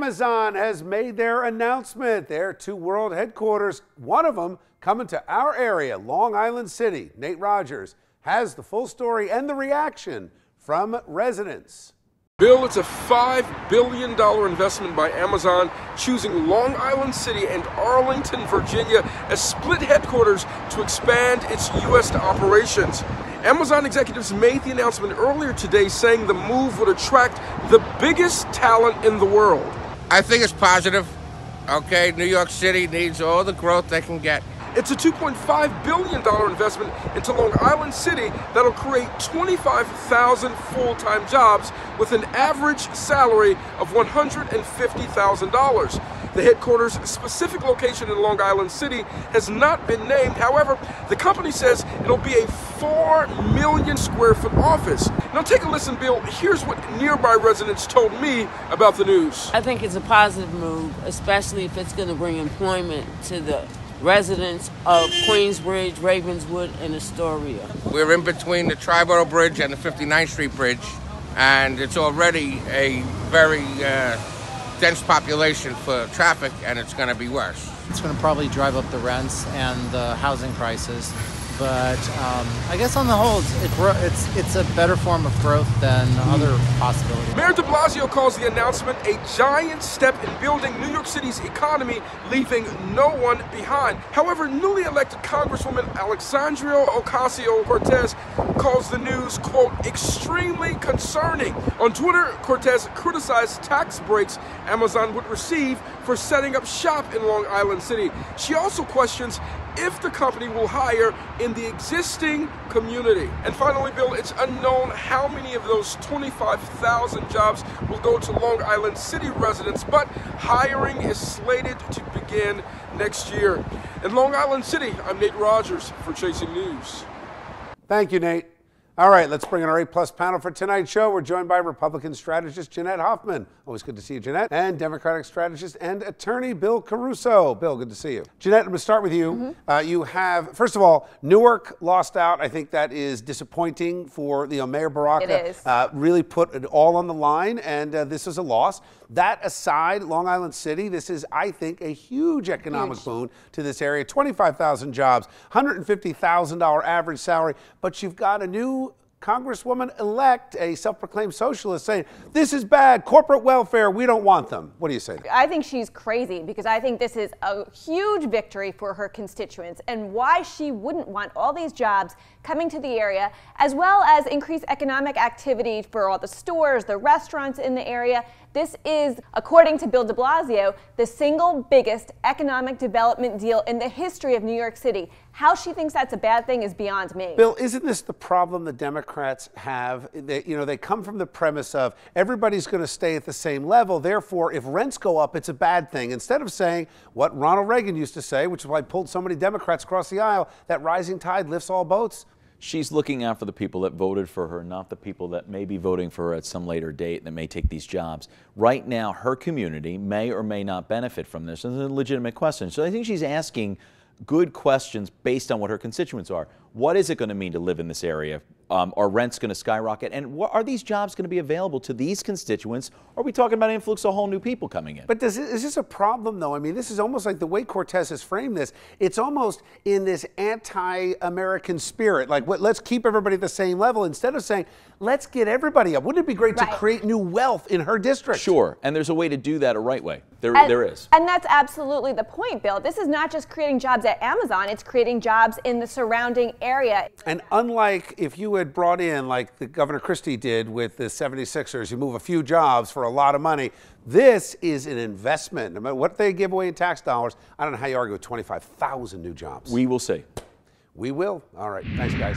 Amazon has made their announcement. Their two world headquarters, one of them coming to our area, Long Island City. Nate Rogers has the full story and the reaction from residents. Bill, it's a $5 billion investment by Amazon, choosing Long Island City and Arlington, Virginia as split headquarters to expand its U.S. operations. Amazon executives made the announcement earlier today, saying the move would attract the biggest talent in the world. I think it's positive. Okay, New York City needs all the growth they can get. It's a $2.5 billion investment into Long Island City that'll create 25,000 full-time jobs with an average salary of $150,000. The headquarters' specific location in Long Island City has not been named. However, the company says it'll be a 4 million square foot office. Now take a listen, Bill. Here's what nearby residents told me about the news. I think it's a positive move, especially if it's going to bring employment to the residents of Queensbridge, Ravenswood, and Astoria. We're in between the Triborough Bridge and the 59th Street Bridge, and it's already a very dense population for traffic, and it's going to be worse. It's going to probably drive up the rents and the housing prices, but I guess on the whole, it's a better form of growth than other possibilities. Mayor de Blasio calls the announcement a giant step in building New York City's economy, leaving no one behind. However, newly elected Congresswoman Alexandria Ocasio-Cortez calls the news, quote, extremely concerning. On Twitter, Cortez criticized tax breaks Amazon would receive for setting up shop in Long Island City. She also questions if the company will hire in the existing community. And finally, Bill, it's unknown how many of those 25,000 jobs will go to Long Island City residents, but hiring is slated to begin next year. In Long Island City, I'm Nate Rogers for Chasing News. Thank you, Nate. All right, let's bring in our A-plus panel for tonight's show. We're joined by Republican strategist Jeanette Hoffman. Always good to see you, Jeanette. And Democratic strategist and attorney Bill Caruso. Bill, good to see you. Jeanette, I'm going to start with you. You have, first of all, Newark lost out. I think that is disappointing for Mayor Baraka. It is. Really put it all on the line, and this is a loss. That aside, Long Island City, this is, I think, a huge economic boon to this area. 25,000 jobs, $150,000 average salary, but you've got a new Congresswoman-elect, a self-proclaimed socialist, saying, this is bad, corporate welfare, we don't want them. What do you say? I think she's crazy because I think this is a huge victory for her constituents and why she wouldn't want all these jobs coming to the area, as well as increased economic activity for all the stores, the restaurants in the area. This is, according to Bill de Blasio, the single biggest economic development deal in the history of New York City. How she thinks that's a bad thing is beyond me. Bill, isn't this the problem the Democrats have? They come from the premise of everybody's going to stay at the same level. Therefore, if rents go up, it's a bad thing. Instead of saying what Ronald Reagan used to say, which is why I pulled so many Democrats across the aisle, that rising tide lifts all boats. She's looking out for the people that voted for her, not the people that may be voting for her at some later date that may take these jobs. Right now, her community may or may not benefit from this. And it's a legitimate question. So I think she's asking good questions based on what her constituents are. What is it going to mean to live in this area? Are rents going to skyrocket? And are these jobs going to be available to these constituents? Or are we talking about an influx of whole new people coming in? But is this a problem, though? I mean, this is almost like the way Cortez has framed this. It's almost in this anti-American spirit. Like, let's keep everybody at the same level instead of saying, let's get everybody up. Wouldn't it be great to create new wealth in her district? Sure. And there's a way to do that a right way. There is. And that's absolutely the point, Bill. This is not just creating jobs at Amazon. It's creating jobs in the surrounding area. And unlike if you had brought in, like the Governor Christie did with the 76ers, you move a few jobs for a lot of money, this is an investment. No matter what they give away in tax dollars, I don't know how you argue with 25,000 new jobs. We will see. We will. All right. Thanks, guys.